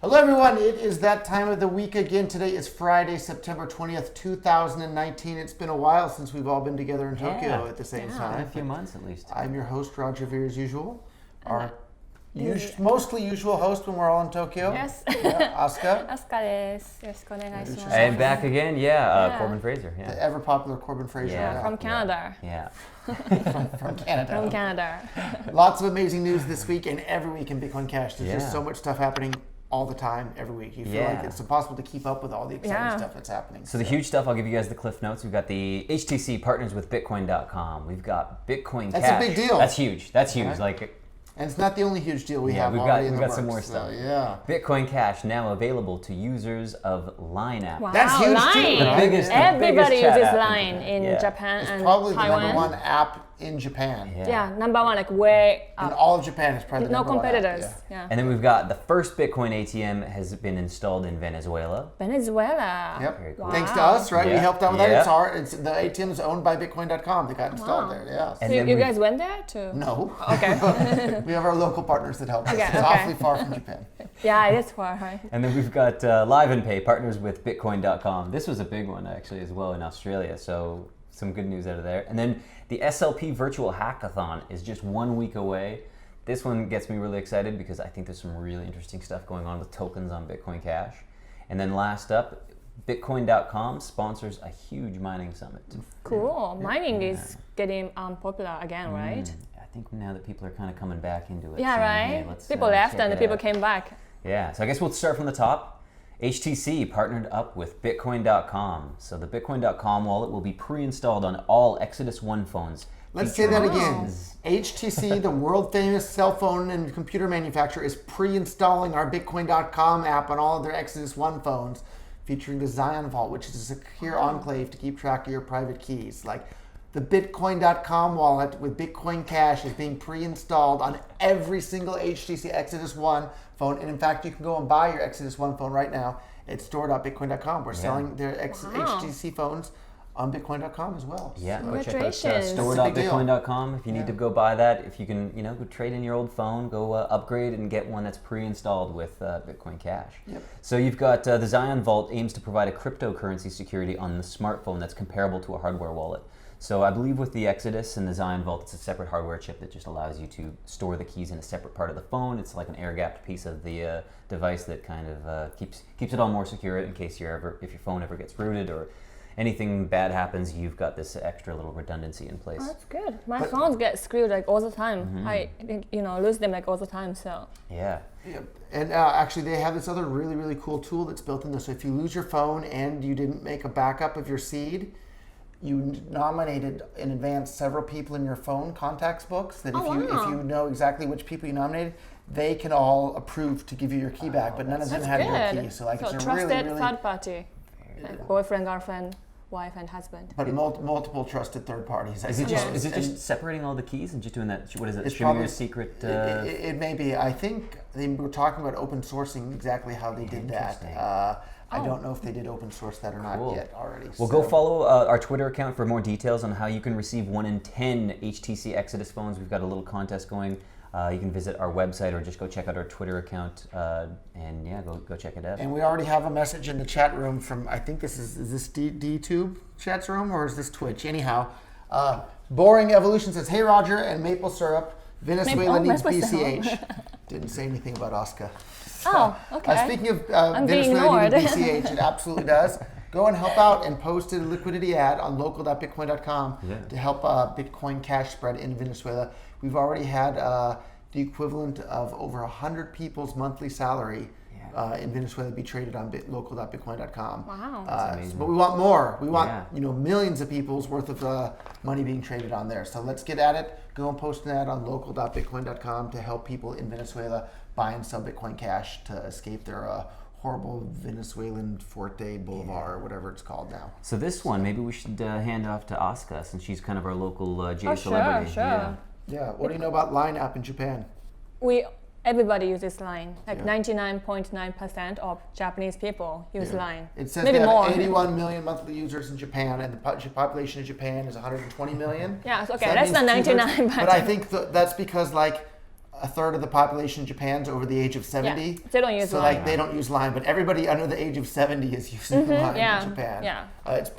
Hello everyone, it is that time of the week again. Today is Friday, September 20th, 2019. It's been a while since we've all been together in Tokyo at the same time. A few months at least. I'm your host, Roger Veer, as usual. Our mostly usual host when we're all in Tokyo. Yes. Asuka. Asuka です。よろしくお願いします。 And back again, Corbin Fraser. The ever popular Corbin Fraser. Yeah. From Canada. Yeah. From Canada. From Canada. Lots of amazing news this week and every week in Bitcoin Cash. There's just so much stuff happening all the time, every week. You feel like it's impossible to keep up with all the exciting stuff that's happening. So the huge stuff, I'll give you guys the cliff notes. We've got the HTC Partners with Bitcoin.com. We've got Bitcoin Cash. That's a big deal. That's huge. That's huge. Right. And it's not the only huge deal we have. We've got some more stuff. So, Bitcoin Cash now available to users of Line app. Wow, that's huge Line. too. Right? Everybody chat uses app Line in Japan it's and probably Taiwan. the number one app in Japan. Yeah, number one, like way up. In all of Japan, it's probably the No number one app, competitors. And then we've got the first Bitcoin ATM has been installed in Venezuela. Venezuela. Yep. Very cool. Wow. Thanks to us, right? We helped out with that. Yeah. It's the ATM is owned by Bitcoin.com. They got installed there. Yeah. So you guys went there too? No. Okay. We have our local partners that help us. Okay, It's okay. awfully far from Japan. Yeah, it is far, right? And then we've got LivenPay, partners with Bitcoin.com. This was a big one, actually, as well in Australia. So some good news out of there. And then the SLP Virtual Hackathon is just 1 week away. This one gets me really excited because I think there's some really interesting stuff going on with tokens on Bitcoin Cash. And then last up, Bitcoin.com sponsors a huge mining summit. Cool. Mining is getting popular again, right? I think now that people are kind of coming back into it. Yeah, saying, right? hey, let's, People left check and it the people out. came back. Yeah, so I guess we'll start from the top. HTC partnered up with Bitcoin.com. So the Bitcoin.com wallet will be pre-installed on all Exodus 1 phones. Let's say that again. HTC, the world famous cell phone and computer manufacturer, is pre-installing our Bitcoin.com app on all of their Exodus 1 phones, featuring the Zion Vault, which is a secure enclave to keep track of your private keys. Like the Bitcoin.com wallet with Bitcoin Cash is being pre-installed on every single HTC Exodus 1 phone. And in fact, you can go and buy your Exodus 1 phone right now at store.bitcoin.com. We're selling their HTC phones on Bitcoin.com as well. Yeah, go check out Congratulations. store.bitcoin.com if you need to go buy that. If you can, go trade in your old phone, go upgrade and get one that's pre-installed with Bitcoin Cash. Yep. So you've got the Zion Vault aims to provide a cryptocurrency security on the smartphone that's comparable to a hardware wallet. So I believe with the Exodus and the Zion Vault, it's a separate hardware chip that just allows you to store the keys in a separate part of the phone. It's like an air-gapped piece of the device that kind of keeps it all more secure in case if your phone ever gets rooted or anything bad happens, you've got this extra little redundancy in place. Oh, that's good. My phones get screwed like all the time. I lose them like all the time. So Yeah. And actually, they have this other really, really cool tool that's built in there. So if you lose your phone and you didn't make a backup of your seed, you nominated in advance several people in your phone contacts books that if you know exactly which people you nominated, they can all approve to give you your key back, but none of them have your key. So like it's a trusted really, really third party, like boyfriend, girlfriend, wife, and husband. but multiple trusted third parties. Is it just separating all the keys and just doing that? What is it? It's Streaming probably a secret. It may be. I think they were talking about open sourcing exactly how they did that. I don't know if they did open source that or not yet already. Well, go follow our Twitter account for more details on how you can receive 1 in 10 HTC Exodus phones. We've got a little contest going. You can visit our website or just go check out our Twitter account and go check it out. And we already have a message in the chat room from, I think this is this DTube chat room or is this Twitch? Anyhow, Boring Evolution says, "Hey Roger and maple syrup, Venezuela needs BCH." Didn't say anything about Oscar. Oh, okay. Speaking of I'm being Venezuela needing ignored. BCH, it absolutely does. Go and help out and post a liquidity ad on local.bitcoin.com to help Bitcoin Cash spread in Venezuela. We've already had the equivalent of over 100 people's monthly salary in Venezuela be traded on local.bitcoin.com. Wow. That's amazing. But we want more. We want millions of people's worth of money being traded on there. So let's get at it. Go and post an ad on local.bitcoin.com to help people in Venezuela buy and sell Bitcoin Cash to escape their horrible Venezuelan Forte Boulevard or whatever it's called now. So this one, maybe we should hand off to Asuka since she's kind of our local J celebrity. Sure. Yeah. What do you know about Line app in Japan? Everybody uses Line. Like 99.9% of Japanese people use Line. It says maybe they have more. 81 million monthly users in Japan, and the population of Japan is 120 million. Yeah, okay, So that less than means 99. But I think that's because a third of the population in Japan's over the age of 70. Yeah, they don't use so Line. like they don't use Line, but everybody under the age of 70 is using Line in Japan. Yeah.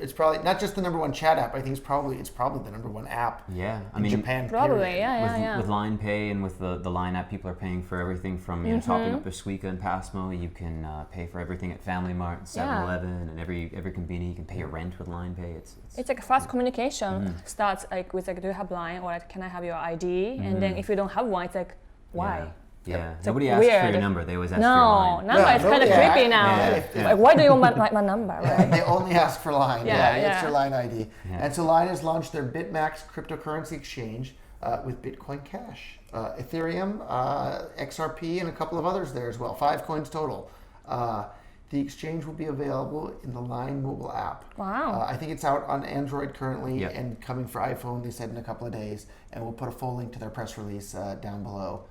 It's probably not just the number one chat app. I think it's probably the number one app. Yeah, I in mean, Japan. Probably, period. yeah. With LinePay and with the Line app, people are paying for everything from topping up their Suica and Passmo. You can pay for everything at Family Mart, and 7-Eleven, and every convenience. You can pay your rent with LinePay. It's like fast communication. Starts like with like, do you have Line, or like, can I have your ID? And then if you don't have one, it's like, why? Yeah. It's Nobody like asks weird. for your number. They always ask for your line. Number is kind of creepy now. Yeah. Like, why do you want my number? Right? They only ask for Line. It's your Line ID. Yeah. And so Line has launched their Bitmax Cryptocurrency exchange with Bitcoin Cash, Ethereum, XRP, and a couple of others there as well. 5 coins total. The exchange will be available in the Line mobile app. Wow. I think it's out on Android currently Yep. and coming for iPhone, they said, in a couple of days. And we'll put a full link to their press release down below.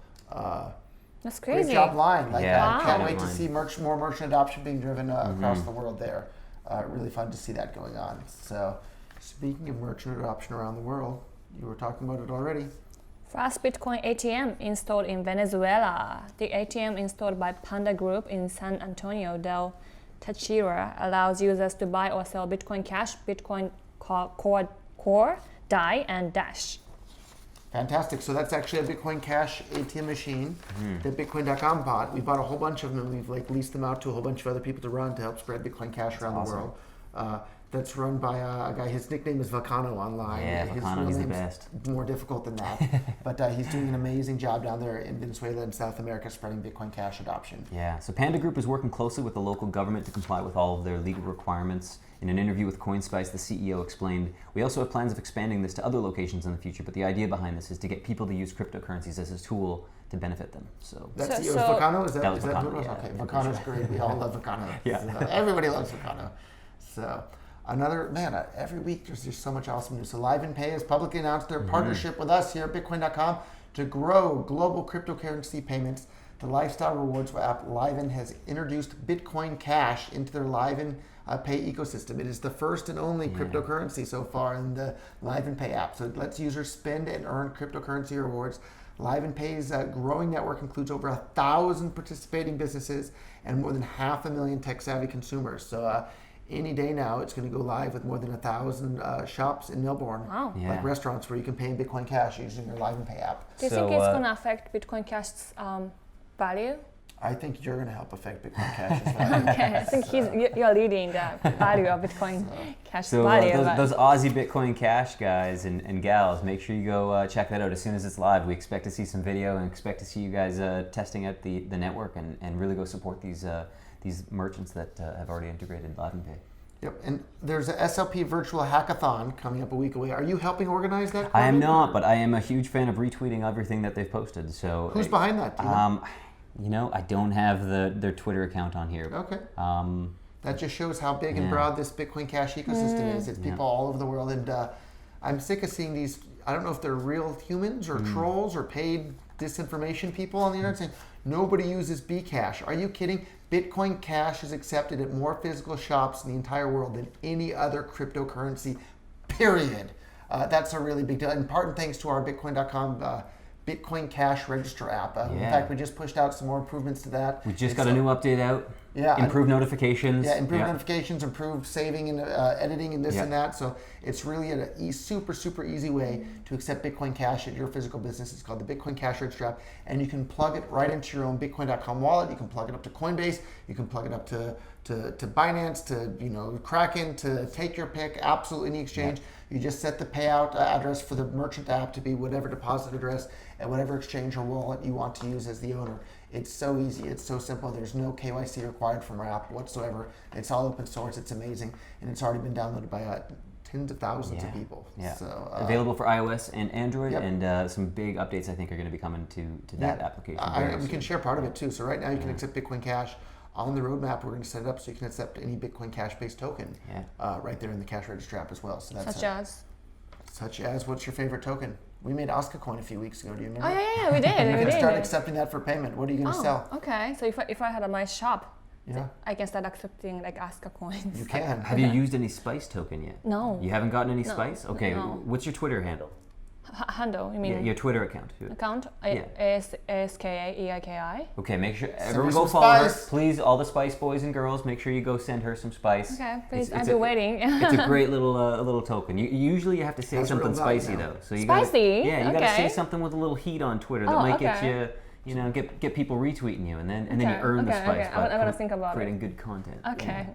That's crazy. Great job, Line. Like, Yeah, can't wow. wait to Line. see more merchant adoption being driven across the world there. Really fun to see that going on. So, speaking of merchant adoption around the world, you were talking about it already. Fast Bitcoin ATM installed in Venezuela. The ATM installed by Panda Group in San Antonio del Táchira allows users to buy or sell Bitcoin Cash, Bitcoin Core, DAI, and Dash. Fantastic. So that's actually a Bitcoin Cash ATM machine that Bitcoin.com bought. We bought a whole bunch of them, and we've like leased them out to a whole bunch of other people to run to help spread Bitcoin Cash around the world. That's run by a guy. His nickname is Vacano online. Yeah, His Vacano real is the name's best. More difficult than that, but he's doing an amazing job down there in Venezuela and South America spreading Bitcoin Cash adoption. Yeah, so Panda Group is working closely with the local government to comply with all of their legal requirements. In an interview with CoinSpice, the CEO explained, "We also have plans of expanding this to other locations in the future, but the idea behind this is to get people to use cryptocurrencies as a tool to benefit them." So That's So- Vacano? Is that was who it Vacano, was? yeah. Okay, Vacano's great. We all love Vacano. Yeah. So, everybody loves Vacano. So another, every week there's just so much awesome news. So LivenPay has publicly announced their partnership with us here at Bitcoin.com to grow global cryptocurrency payments. The lifestyle rewards app Liven has introduced Bitcoin Cash into their LivenPay ecosystem. It is the first and only cryptocurrency so far in the LivenPay app. So it lets users spend and earn cryptocurrency rewards. LivenPay's growing network includes over 1,000 participating businesses and more than 500,000 tech-savvy consumers. So any day now, it's going to go live with more than 1,000 shops in Melbourne, Wow. like restaurants where you can pay in Bitcoin Cash using their LivenPay app. Do you think it's going to affect Bitcoin Cash's value? I think you're going to help affect Bitcoin Cash as well. Okay, I think you're leading the value of Bitcoin Cash So value. those Aussie Bitcoin Cash guys and gals, make sure you go check that out as soon as it's live. We expect to see some video and expect to see you guys testing out the network and really go support these merchants that have already integrated LivenPay. Yep, and there's a SLP Virtual Hackathon coming up a week away. Are you helping organize that? I am Corbin? not, but I am a huge fan of retweeting everything that they've posted. So Who's behind that? Do you know? I don't have their Twitter account on here. Okay. Um, That just shows how big and broad this Bitcoin Cash ecosystem is. It's people all over the world, and I'm sick of seeing these. I don't know if they're real humans or trolls or paid disinformation people on the internet saying nobody uses Bcash. Are you kidding? Bitcoin Cash is accepted at more physical shops in the entire world than any other cryptocurrency. Period. That's a really big deal, and part and thanks to our Bitcoin.com. Bitcoin Cash Register app. In fact, we just pushed out some more improvements to that. we just got a new update out. Yeah, Improved notifications. Yeah, improved notifications, improved saving and editing and this and that. So it's really a super easy way to accept Bitcoin Cash at your physical business. It's called the Bitcoin Cash Register app, and you can plug it right into your own Bitcoin.com wallet. You can plug it up to Coinbase. You can plug it up to Binance, to Kraken, to take your pick. Absolutely any exchange. You just set the payout address for the merchant app to be whatever deposit address at whatever exchange or wallet you want to use as the owner. It's so easy. It's so simple. There's no KYC required from our app whatsoever. It's all open source. It's amazing, and it's already been downloaded by tens of thousands of people. Yeah. So, available for iOS and Android, and some big updates I think are going to be coming to that application. We can share part of it too. So right now you can accept Bitcoin Cash. On the roadmap, we're going to set it up so you can accept any Bitcoin Cash-based token right there in the Cash Register app as well. So that's such as what's your favorite token? We made Oscar Coin a few weeks ago. Do you remember? Oh yeah, we did. You we can did. start accepting that for payment. What are you going to sell? Okay, so if I had my shop, Yeah. I can start accepting like Oscar coins. You can. Have you used any Spice token yet? No. You haven't gotten any Spice? Okay, No. what's your Twitter handle? Handle, you mean? Your Twitter account. Account? Yeah. ASKAEIKI. Okay, make sure me everyone some go follow her. spice. Please, all the Spice Boys and girls, make sure you go send her some spice. Okay, please, It's I've been waiting. It's a great little token. Usually you have to say Has something real value spicy now. though. So you Spicy? Gotta, yeah, you gotta say Okay. something with a little heat on Twitter that Oh, might okay. get you, get people retweeting you, and then you Okay, earn the okay, spice okay. by I'm gonna think about it. creating good content. Okay.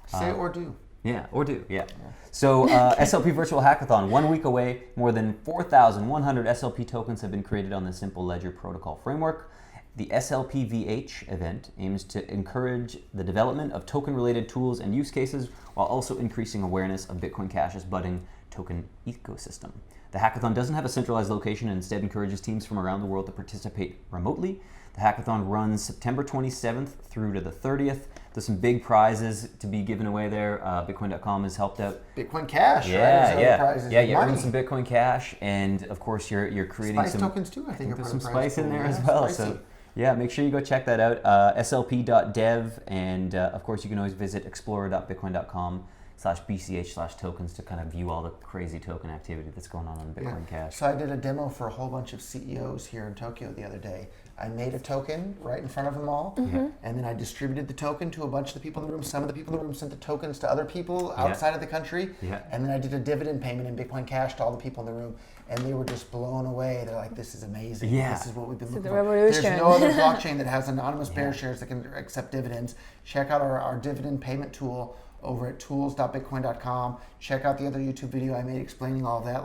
Say or do. Yeah, or do, yeah. So SLP Virtual Hackathon, 1 week away. More than 4,100 SLP tokens have been created on the Simple Ledger Protocol framework. The SLP VH event aims to encourage the development of token-related tools and use cases while also increasing awareness of Bitcoin Cash's budding token ecosystem. The hackathon doesn't have a centralized location and instead encourages teams from around the world to participate remotely. The hackathon runs September 27th through to the 30th. There's some big prizes to be given away there. Bitcoin.com has helped out. Bitcoin Cash, right? Yeah, There's other prizes. yeah. You Money. earn some Bitcoin Cash, and of course you're creating Spice some tokens too, I think. there's are some part of the prize spice in pool. there Yeah, as well. spicy. So yeah, make sure you go check that out. slp.dev, and of course you can always visit explorer.bitcoin.com/bch/tokens to kind of view all the crazy token activity that's going on Bitcoin Cash. So I did a demo for a whole bunch of CEOs here in Tokyo the other day. I made a token right in front of them all, and then I distributed the token to a bunch of the people in the room. Some of the people in the room sent the tokens to other people outside of the country, and then I did a dividend payment in Bitcoin Cash to all the people in the room, and they were just blown away. They're like, "This is amazing. Yeah. This is what we've been looking the for." revolution. There's no other blockchain that has anonymous bearer shares that can accept dividends. Check out our dividend payment tool over at tools.bitcoin.com. Check out the other YouTube video I made explaining all of that.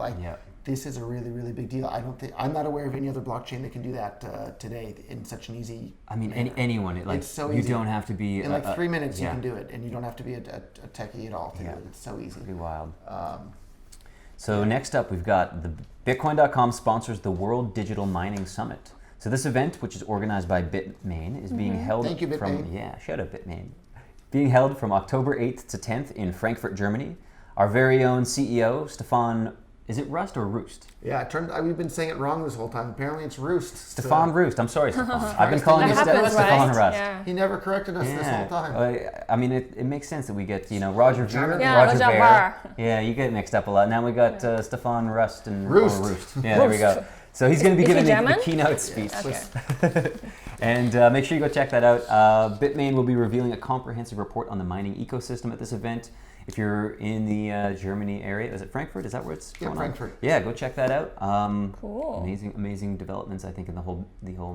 This is a really, really big deal. I'm not aware of any other blockchain that can do that today in such an easy. I mean, anyone. It's so you easy. don't have to be In 3 minutes, you yeah. can do it, and you don't have to be a techie at all to do it. It's so easy. Pretty wild. Next up, we've got the Bitcoin.com sponsors the World Digital Mining Summit. So this event, which is organized by Bitmain, is being held Thank you, Bitmain. shout out Bitmain. Being held from October 8th to 10th in Frankfurt, Germany. Our very own CEO, Stefan, is it Rust or Roost? Yeah, we've been saying it wrong this whole time. Apparently it's Roost. Stefan Roost. I'm sorry, Stefan. I've been calling you That happens, Stefan right? Rust. Yeah. He never corrected us this whole time. I mean, it makes sense that we get, Roger Ver, Yeah, Roger Roger Ver. Ver. Yeah, you get mixed up a lot. Now we got Stefan Rust and Roost. Roost. Yeah, there we go. So he's going to be Is he giving the German? keynote speech. Okay. And make sure you go check that out. Bitmain will be revealing a comprehensive report on the mining ecosystem at this event. If you're in the Germany area, is it Frankfurt? Is that where it's going Frankfurt. on? Yeah, go check that out. Cool. Amazing developments, I think, in the whole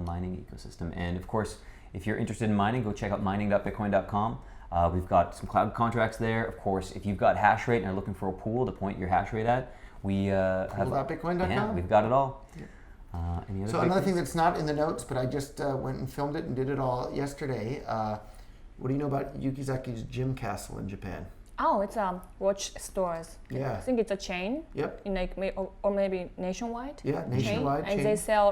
mining ecosystem. And of course, if you're interested in mining, go check out mining.bitcoin.com. We've got some cloud contracts there. Of course, if you've got hash rate and are looking for a pool to point your hash rate at, we have Pool.bitcoin.com? Yeah, we've got it all. Any other So big another things? thing that's not in the notes, but I just went and filmed it and did it all yesterday. What do you know about Yukizaki's Gym Castle in Japan? Oh, it's watch stores. Yeah. I think it's a chain. Yep. In or maybe nationwide. Yeah, nationwide chain. And they sell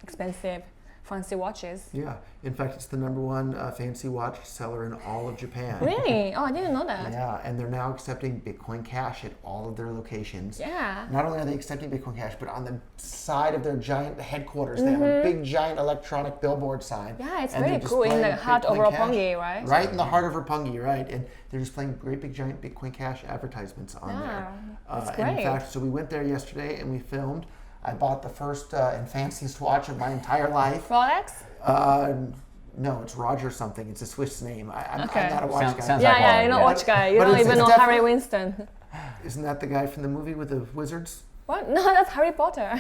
expensive, fancy watches. Yeah. In fact, it's the #1 fancy watch seller in all of Japan. Really? Oh, I didn't know that. Yeah, and they're now accepting Bitcoin Cash at all of their locations. Yeah. Not only are they accepting Bitcoin Cash, but on the side of their giant headquarters, they have a big, giant electronic billboard sign. Yeah, it's and very they're cool in the displaying heart of Bitcoin Cash. Roppongi, right? Right in the heart of Roppongi, right? And they're displaying great big, giant Bitcoin Cash advertisements on there. That's And in great. fact, so we went there yesterday and we filmed. I bought the first and fanciest watch of my entire life. Rolex? No, it's Roger something. It's a Swiss name. I'm Okay. not a watch guy. Sounds Yeah, like yeah, Rolex, you know yeah. watch guy. You But don't it's even know definitely- Harry Winston. Isn't that the guy from the movie with the wizards? What? No, that's Harry Potter.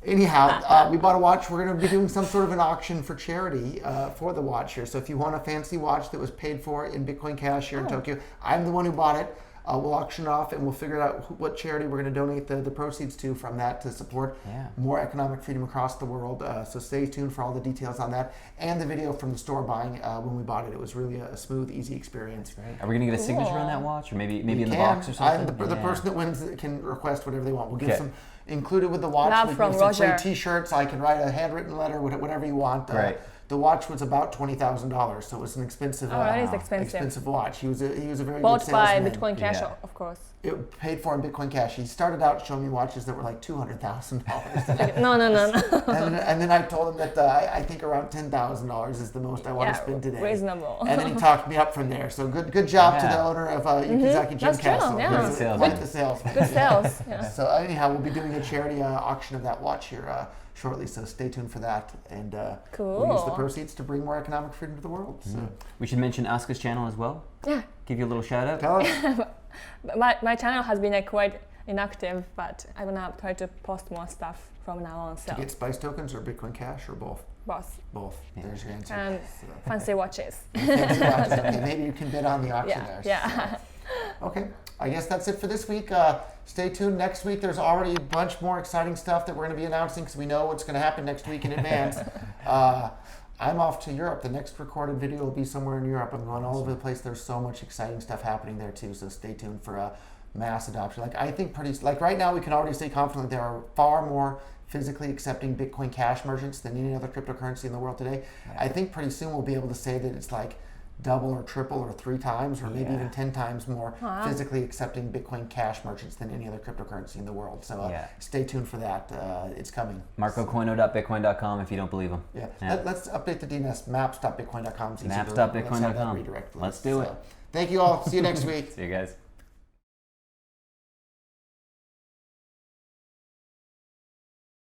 Anyhow, we bought a watch. We're going to be doing some sort of an auction for charity for the watch here. So if you want a fancy watch that was paid for in Bitcoin Cash here in Tokyo, I'm the one who bought it. We'll auction it off and we'll figure out what charity we're going to donate the proceeds to from that to support more economic freedom across the world. So stay tuned for all the details on that and the video from the store buying when we bought it. It was really a smooth, easy experience. Right. Are we going to get a signature on that watch, or maybe in the can. box or something? The person that wins can request whatever they want. We'll give some included with the watch. Love we from give some free Roger. T-shirts. I can write a handwritten letter, whatever you want. Right. The watch was about $20,000, so it was an expensive, that is expensive. watch. He was a very Bought good by salesman. Bitcoin Cash, of course. It paid for in Bitcoin Cash. He started out showing me watches that were like $200,000. No. and then I told him that I think around $10,000 is the most I want to spend today. Reasonable. And then he talked me up from there. So good job to the owner of Yukizaki Gym That's true, Castle. yeah. Quite the salesman. Good sales. Yeah. So anyhow, we'll be doing a charity auction of that watch here shortly. So stay tuned for that, and we'll use the proceeds to bring more economic freedom to the world. So. We should mention Asuka's channel as well. Yeah. Give you a little shout out. Tell us. My channel has been quite inactive, but I'm gonna try to post more stuff from now on. So To get Spice tokens or Bitcoin Cash or both? both. Both. There's your answer. And fancy watches. Fancy watches. Okay, maybe you can bid on the auction there. Yeah. Okay, I guess that's it for this week. Stay tuned. Next week, there's already a bunch more exciting stuff that we're going to be announcing because we know what's going to happen next week in advance. I'm off to Europe. The next recorded video will be somewhere in Europe. I'm going all over the place. There's so much exciting stuff happening there too. So stay tuned for mass adoption. Like I think right now we can already say confidently there are far more physically accepting Bitcoin Cash merchants than any other cryptocurrency in the world today. Yeah. I think pretty soon we'll be able to say that it's like double or triple or 3 times or maybe even 10 times more physically accepting Bitcoin Cash merchants than any other cryptocurrency in the world. So stay tuned for that. It's coming. MarcoCoino.Bitcoin.com if you don't believe him. Yeah. Let's update the DNS. Maps.Bitcoin.com. Maps.Bitcoin.com. Redirect. Let's do it. Thank you all. See you next week. See you guys.